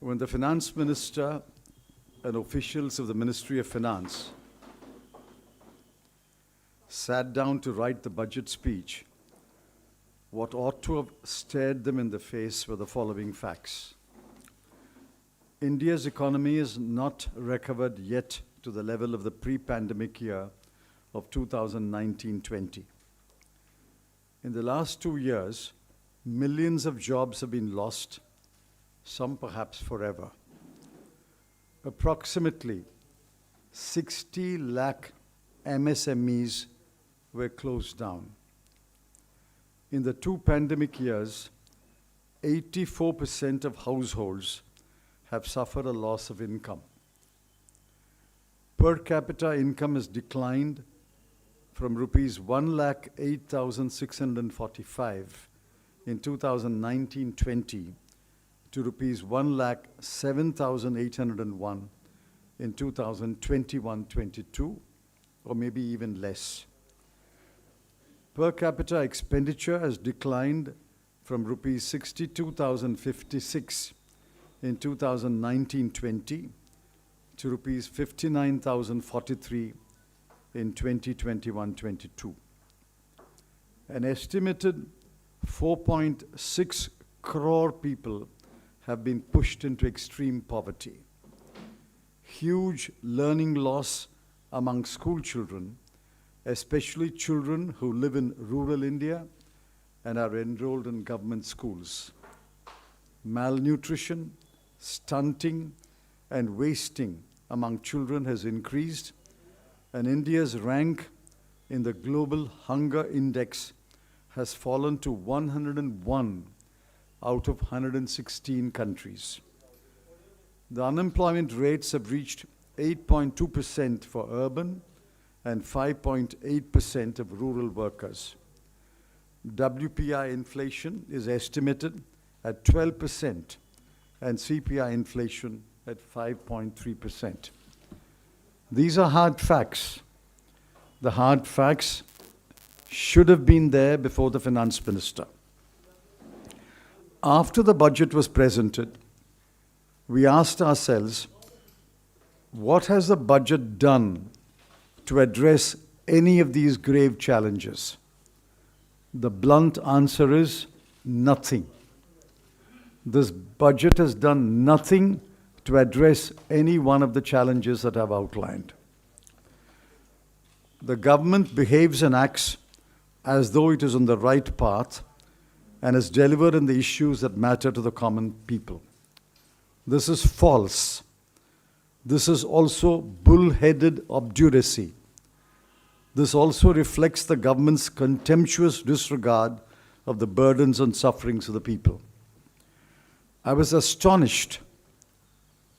when the finance minister and officials of the Ministry of Finance sat down to write the budget speech, what ought to have stared them in the face were the following facts. India's economy is not recovered yet to the level of the pre-pandemic year of 2019-20. In the last 2 years, millions of jobs have been lost, some perhaps forever. Approximately 60 lakh MSMEs were closed down. In the 2 pandemic years, 84% of households have suffered a loss of income. Per capita income has declined from rupees 1,08,645 in 2019-20 to rupees 1,07,801 in 2021-22, or maybe even less. Per capita expenditure has declined from rupees 62,056 in 2019-20 to rupees 59,043 in 2021-22. An estimated 4.6 crore people have been pushed into extreme poverty. Huge learning loss among school children, especially children who live in rural India and are enrolled in government schools. Malnutrition, stunting, and wasting among children has increased, and India's rank in the Global Hunger Index has fallen to 101 out of 116 countries. The unemployment rates have reached 8.2% for urban and 5.8% of rural workers. WPI inflation is estimated at 12% and CPI inflation at 5.3%. These are hard facts. The hard facts should have been there before the finance minister. After the budget was presented, we asked ourselves, what has the budget done to address any of these grave challenges? The blunt answer is nothing. This budget has done nothing to address any one of the challenges that I've outlined. The government behaves and acts as though it is on the right path and has delivered on the issues that matter to the common people. This is false. This is also bull-headed obduracy. This also reflects the government's contemptuous disregard of the burdens and sufferings of the people. I was astonished,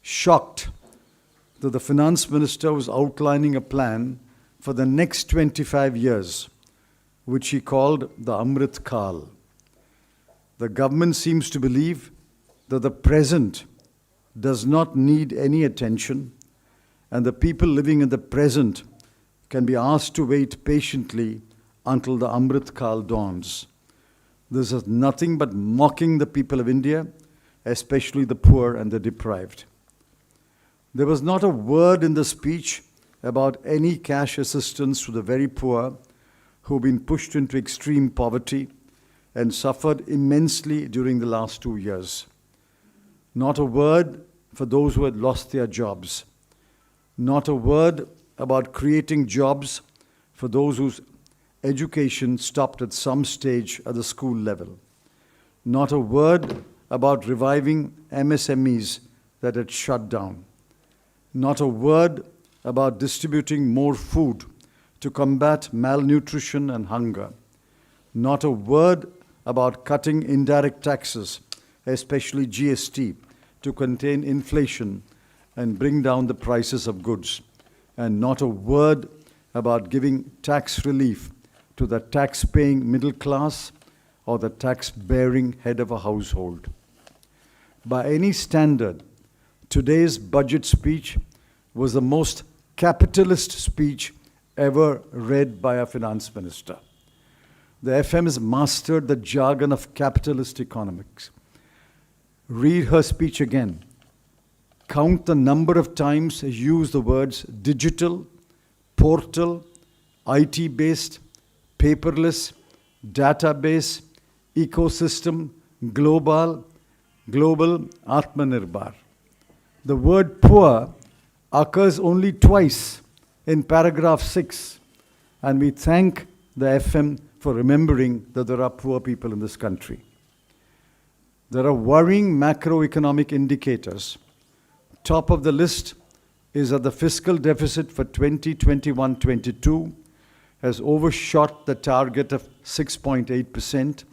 shocked, that the finance minister was outlining a plan for the next 25 years, which he called the Amrit Kal. The government seems to believe that the present does not need any attention, and the people living in the present can be asked to wait patiently until the Amrit Kal dawns. This is nothing but mocking the people of India, especially the poor and the deprived. There was not a word in the speech about any cash assistance to the very poor who've been pushed into extreme poverty and suffered immensely during the last 2 years. Not a word for those who had lost their jobs. Not a word about creating jobs for those whose education stopped at some stage at the school level. Not a word about reviving MSMEs that had shut down. Not a word about distributing more food to combat malnutrition and hunger. Not a word about cutting indirect taxes, especially GST, to contain inflation and bring down the prices of goods. And not a word about giving tax relief to the tax-paying middle class or the tax-bearing head of a household. By any standard, today's budget speech was the most capitalist speech ever read by a finance minister. The FM has mastered the jargon of capitalist economics. Read her speech again. Count the number of times I use the words digital, portal, IT-based, paperless, database, ecosystem, global, Atmanirbhar. The word poor occurs only twice in paragraph 6, and we thank the FM for remembering that there are poor people in this country. There are worrying macroeconomic indicators. Top of the list is that the fiscal deficit for 2021-22 has overshot the target of 6.8%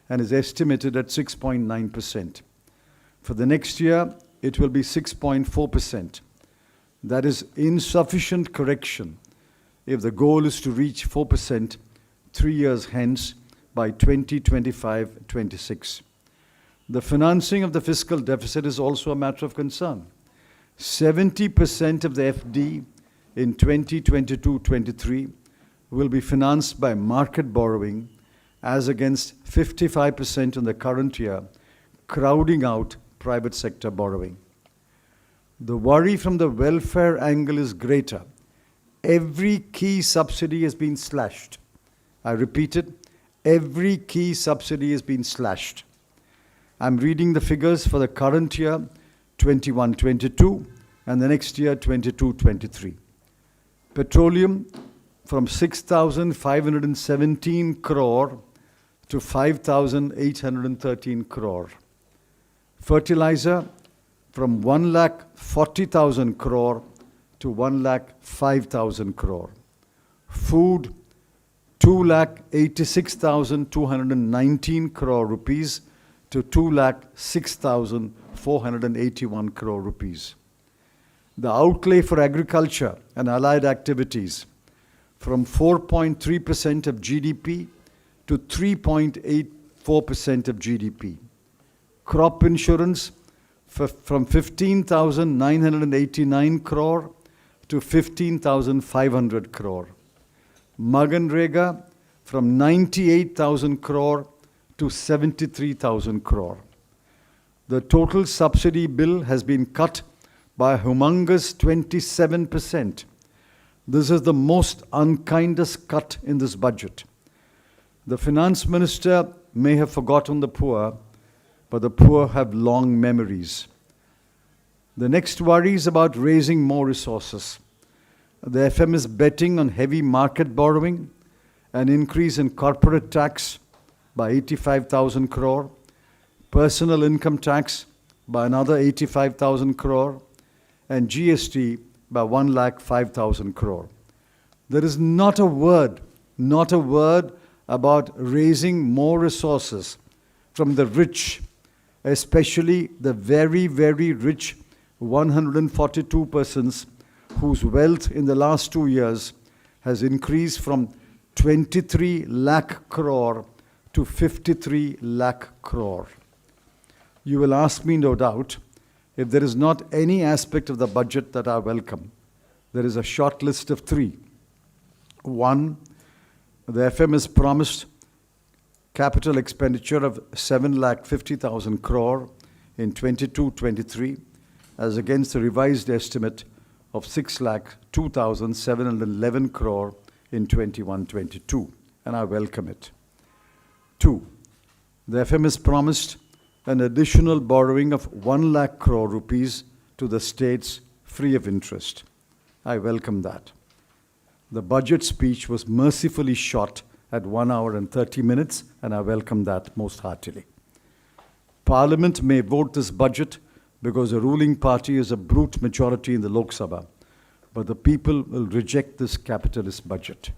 and is estimated at 6.9%. For the next year, it will be 6.4%. That is insufficient correction if the goal is to reach 4% 3 years hence by 2025-26. The financing of the fiscal deficit is also a matter of concern. 70% of the FD in 2022-23 will be financed by market borrowing as against 55% in the current year, crowding out private sector borrowing. The worry from the welfare angle is greater. Every key subsidy has been slashed. I repeat it, every key subsidy has been slashed. I'm reading the figures for the current year, 21-22, and the next year, 22-23. Petroleum from 6,517 crore to 5,813 crore. Fertilizer from 1,40,000 crore to 1,05,000 crore. Food, 2,86,219 crore rupees to 2,06,481 crore rupees. The outlay for agriculture and allied activities from 4.3% of GDP to 3.84% of GDP. Crop insurance from 15,989 crore to 15,500 crore. Maganrega from 98,000 crore to 73,000 crore. The total subsidy bill has been cut by a humongous 27%. This is the most unkindest cut in this budget. The finance minister may have forgotten the poor, but the poor have long memories. The next worry is about raising more resources. The FM is betting on heavy market borrowing, an increase in corporate tax by 85,000 crore, personal income tax by another 85,000 crore, and GST by 1,05,000 crore. There is not a word about raising more resources from the rich, especially the very, very rich 142 persons whose wealth in the last 2 years has increased from 23 lakh crore to 53 lakh crore. You will ask me, no doubt, if there is not any aspect of the budget that I welcome. There is a short list of 3. 1, the FM has promised capital expenditure of 7,50,000 crore in 22-23 as against a revised estimate of 6,02,711 crore in 21-22, and I welcome it. 2, the FM has promised an additional borrowing of 1 lakh crore rupees to the states free of interest. I welcome that. The budget speech was mercifully shot at 1 hour and 30 minutes, and I welcome that most heartily. Parliament may vote this budget because the ruling party is a brute majority in the Lok Sabha, but the people will reject this capitalist budget.